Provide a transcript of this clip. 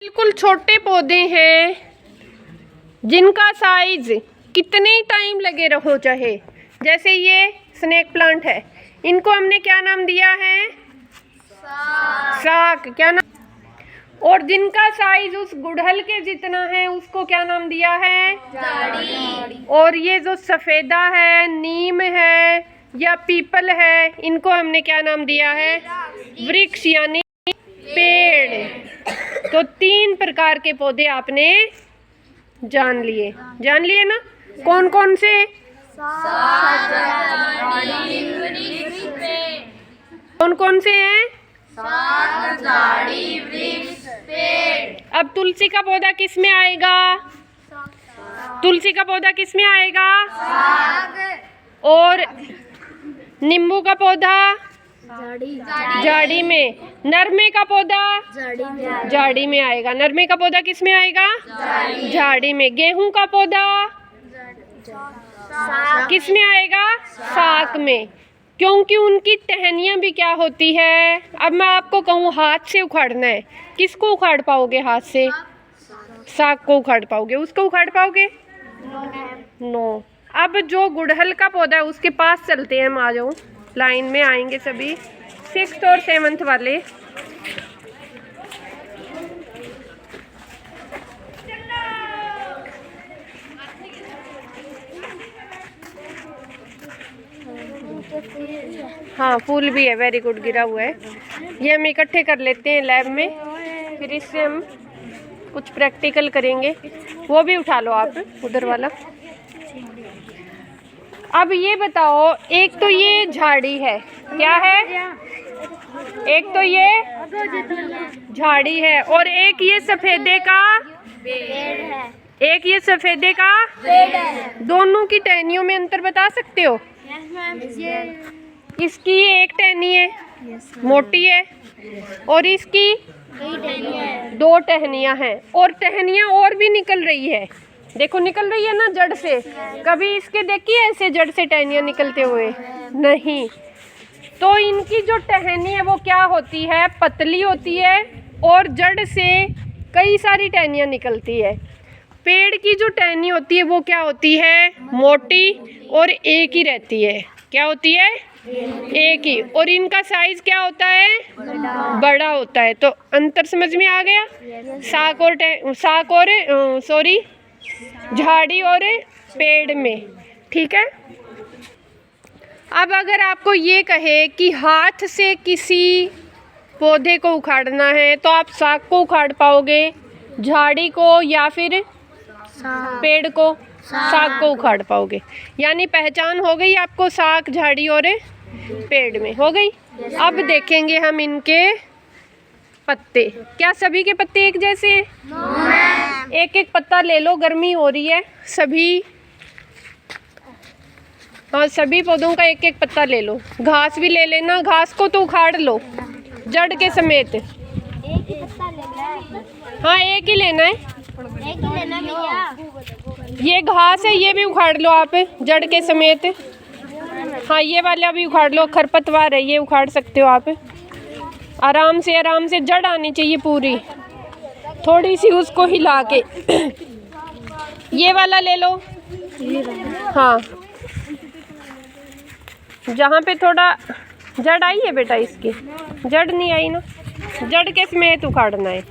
बिल्कुल छोटे पौधे हैं जिनका साइज कितने टाइम लगे रहो चाहे, जैसे ये स्नेक प्लांट है, इनको हमने क्या नाम दिया है? साग। क्या नाम? और जिनका साइज उस गुड़हल के जितना है उसको क्या नाम दिया है? झाड़ी। और ये जो सफेदा है, नीम है या पीपल है, इनको हमने क्या नाम दिया है? वृक्ष यानी पेड़। तो 3 प्रकार के पौधे आपने जान लिए ना? कौन कौन से? कौन कौन से हैं? साग, झाड़ी, वृक्ष, पेड़। अब तुलसी का पौधा किस में आएगा? तुलसी का पौधा किस में आएगा? साग। और नींबू का पौधा? झाड़ी में। नरमे का पौधा? झाड़ी में आएगा। नरमे का पौधा किस में आएगा? झाड़ी में। गेहूं का पौधा किस में आएगा? साग में, क्योंकि उनकी टहनियाँ भी क्या होती है? अब मैं आपको कहूँ हाथ से उखाड़ना है, किसको उखाड़ पाओगे हाथ से? साग को उखाड़ पाओगे। उसको उखाड़ पाओगे? नो। अब जो गुड़हल का पौधा है उसके पास चलते हैं हम। आ जाओ, लाइन में आएंगे सभी 6th और 7th वाले। हाँ, फूल भी है। वेरी गुड, गिरा हुआ है। ये हम इकट्ठे कर लेते हैं लैब में, फिर इससे हम कुछ प्रैक्टिकल करेंगे। वो भी उठा लो आप, उधर वाला। अब ये बताओ, एक तो ये झाड़ी है, क्या है? एक तो ये झाड़ी है और एक ये सफेदे का पेड़ है। एक ये सफेदे का पेड़ है। दोनों की टहनियों में अंतर बता सकते हो? इसकी एक टहनी है, मोटी है, और इसकी 2 टहनियाँ हैं, और टहनियाँ और भी निकल रही है। देखो, निकल रही है ना जड़ से। कभी इसके देखिए ऐसे जड़ से टहनियाँ निकलते हुए? नहीं। तो इनकी जो टहनी है वो क्या होती है? पतली होती है और जड़ से कई सारी टहनियाँ निकलती है। पेड़ की जो टहनी होती है वो क्या होती है? मोटी और एक ही रहती है। क्या होती है? एक ही। और इनका साइज क्या होता है? बड़ा होता है। तो अंतर समझ में आ गया? साग और झाड़ी और पेड़ में। ठीक है। अब अगर आपको ये कहे कि हाथ से किसी पौधे को उखाड़ना है तो आप साग को उखाड़ पाओगे, झाड़ी को, या फिर पेड़ को? साग को उखाड़ पाओगे। यानी पहचान हो गई आपको साग, झाड़ी और पेड़ में, हो गई। अब देखेंगे हम इनके पत्ते। क्या सभी के पत्ते एक जैसे हैं? एक एक पत्ता ले लो, गर्मी हो रही है सभी। हाँ, सभी पौधों का एक एक पत्ता ले लो। घास भी ले लेना, घास को तो उखाड़ लो जड़ के समेत। एक ही पत्ता लेना है? हाँ, एक ही लेना है। एक ही लेना भैया। ये घास है, ये भी उखाड़ लो आप जड़ के समेत। हाँ, ये वाला भी उखाड़ लो, खरपतवार है, ये उखाड़ सकते हो आप। आराम से जड़ आनी चाहिए पूरी, थोड़ी सी उसको हिला के। ये वाला ले लो। हाँ, जहाँ पे थोड़ा जड़ आई है बेटा, इसकी जड़ नहीं आई ना, जड़ के समेत उखाड़ना है।